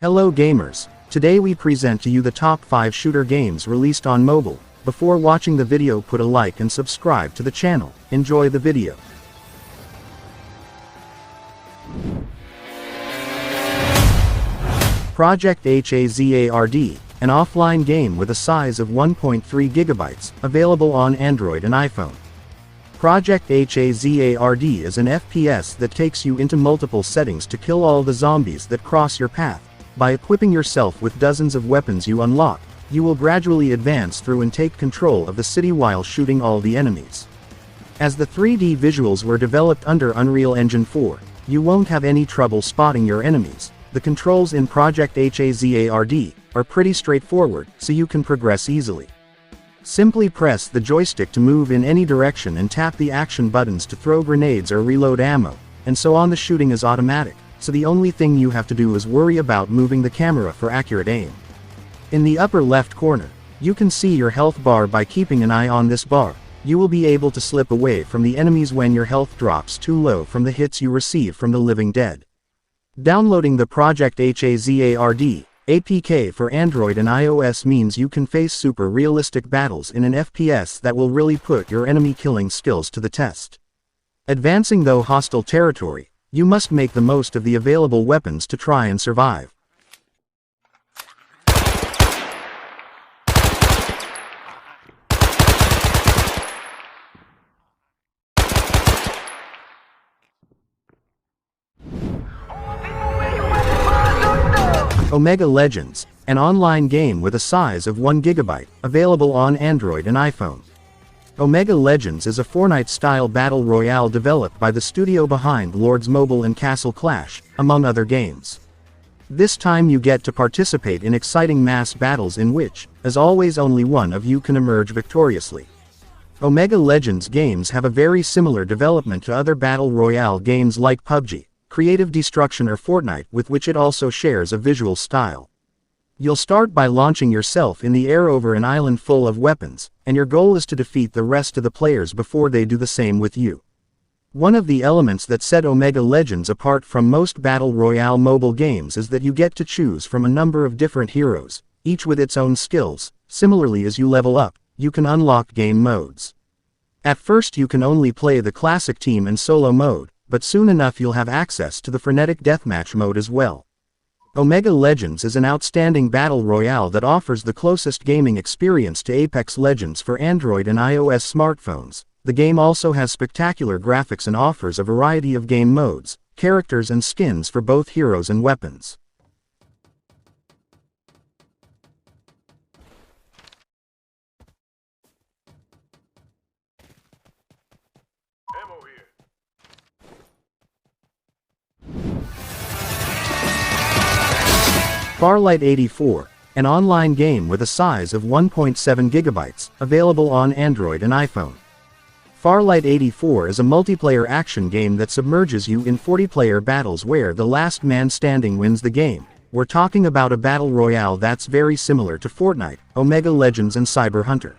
Hello gamers, today we present to you the top 5 shooter games released on mobile. Before watching the video, put a like and subscribe to the channel. Enjoy the video. Project Hazard, an offline game with a size of 1.3 GB, available on Android and iPhone. Project Hazard is an FPS that takes you into multiple settings to kill all the zombies that cross your path. By equipping yourself with dozens of weapons you unlock, you will gradually advance through and take control of the city while shooting all the enemies. As the 3D visuals were developed under Unreal Engine 4, you won't have any trouble spotting your enemies. The controls in Project Hazard are pretty straightforward, so you can progress easily. Simply press the joystick to move in any direction and tap the action buttons to throw grenades or reload ammo, and so on. The shooting is automatic, so the only thing you have to do is worry about moving the camera for accurate aim. In the upper left corner, you can see your health bar. By keeping an eye on this bar, you will be able to slip away from the enemies when your health drops too low from the hits you receive from the living dead. Downloading the Project Hazard APK for Android and iOS means you can face super realistic battles in an FPS that will really put your enemy killing skills to the test. Advancing through hostile territory, you must make the most of the available weapons to try and survive. Omega Legends, an online game with a size of 1 GB, available on Android and iPhone. Omega Legends is a Fortnite-style battle royale developed by the studio behind Lords Mobile and Castle Clash, among other games. This time you get to participate in exciting mass battles in which, as always, only one of you can emerge victoriously. Omega Legends games have a very similar development to other battle royale games like PUBG, Creative Destruction or Fortnite, with which it also shares a visual style. You'll start by launching yourself in the air over an island full of weapons, and your goal is to defeat the rest of the players before they do the same with you. One of the elements that set Omega Legends apart from most battle royale mobile games is that you get to choose from a number of different heroes, each with its own skills. Similarly, as you level up, you can unlock game modes. At first you can only play the classic team and solo mode, but soon enough you'll have access to the frenetic deathmatch mode as well. Omega Legends is an outstanding battle royale that offers the closest gaming experience to Apex Legends for Android and iOS smartphones. The game also has spectacular graphics and offers a variety of game modes, characters and skins for both heroes and weapons. Farlight 84, an online game with a size of 1.7 GB, available on Android and iPhone. Farlight 84 is a multiplayer action game that submerges you in 40-player battles where the last man standing wins the game. We're talking about a battle royale that's very similar to Fortnite, Omega Legends and Cyber Hunter.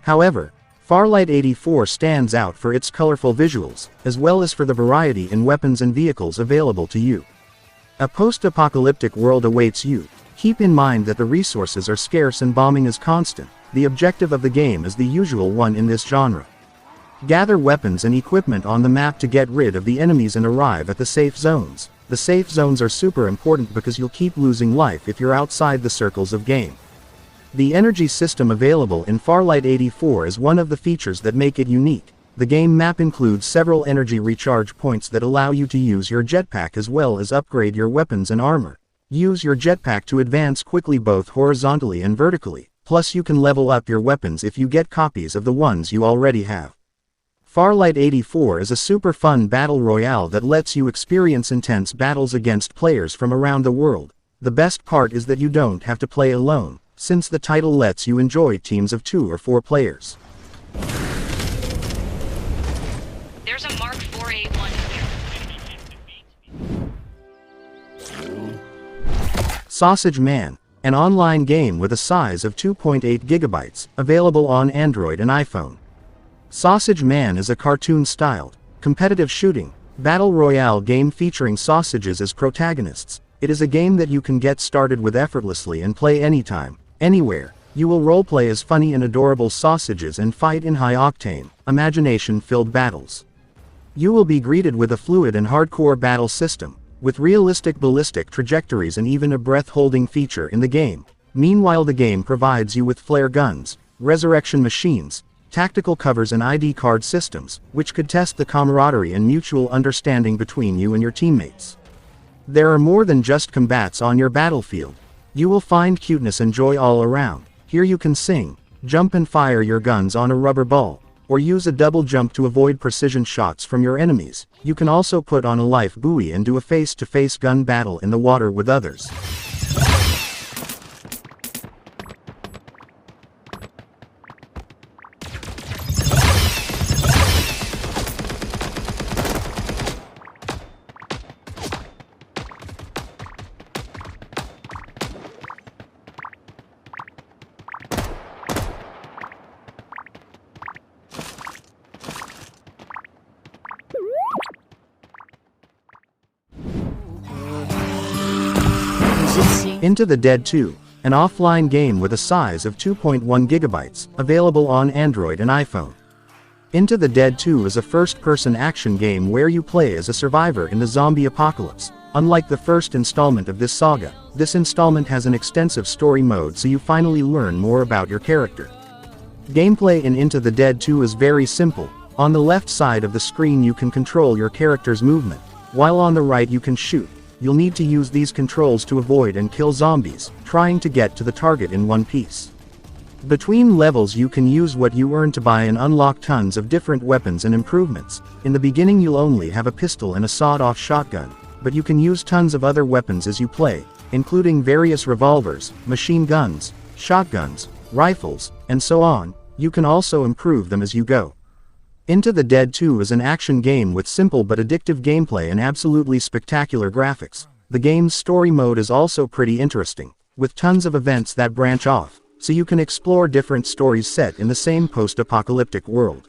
However, Farlight 84 stands out for its colorful visuals, as well as for the variety in weapons and vehicles available to you. A post-apocalyptic world awaits you. Keep in mind that the resources are scarce and bombing is constant. The objective of the game is the usual one in this genre. Gather weapons and equipment on the map to get rid of the enemies and arrive at the safe zones. The safe zones are super important because you'll keep losing life if you're outside the circles of game. The energy system available in Farlight 84 is one of the features that make it unique. The game map includes several energy recharge points that allow you to use your jetpack as well as upgrade your weapons and armor. Use your jetpack to advance quickly both horizontally and vertically, plus you can level up your weapons if you get copies of the ones you already have. Farlight 84 is a super fun battle royale that lets you experience intense battles against players from around the world. The best part is that you don't have to play alone, since the title lets you enjoy teams of 2 or 4 players. There's a Mark 481 here. Sausage Man, an online game with a size of 2.8 GB, available on Android and iPhone. Sausage Man is a cartoon-styled, competitive shooting, battle royale game featuring sausages as protagonists. It is a game that you can get started with effortlessly and play anytime, anywhere. You will roleplay as funny and adorable sausages and fight in high-octane, imagination-filled battles. You will be greeted with a fluid and hardcore battle system, with realistic ballistic trajectories and even a breath-holding feature in the game. Meanwhile, the game provides you with flare guns, resurrection machines, tactical covers and ID card systems, which could test the camaraderie and mutual understanding between you and your teammates. There are more than just combats on your battlefield. You will find cuteness and joy all around. Here you can sing, jump and fire your guns on a rubber ball, or use a double jump to avoid precision shots from your enemies. You can also put on a life buoy and do a face-to-face gun battle in the water with others. Into the Dead 2, an offline game with a size of 2.1 gigabytes, available on Android and iPhone. Into the Dead 2 is a first-person action game where you play as a survivor in the zombie apocalypse. Unlike the first installment of this saga, this installment has an extensive story mode, so you finally learn more about your character. Gameplay in Into the Dead 2 is very simple. On the left side of the screen you can control your character's movement, while on the right you can shoot. You'll need to use these controls to avoid and kill zombies, trying to get to the target in one piece. Between levels you can use what you earn to buy and unlock tons of different weapons and improvements. In the beginning you'll only have a pistol and a sawed-off shotgun, but you can use tons of other weapons as you play, including various revolvers, machine guns, shotguns, rifles, and so on. You can also improve them as you go. Into the Dead 2 is an action game with simple but addictive gameplay and absolutely spectacular graphics. The game's story mode is also pretty interesting, with tons of events that branch off, so you can explore different stories set in the same post-apocalyptic world.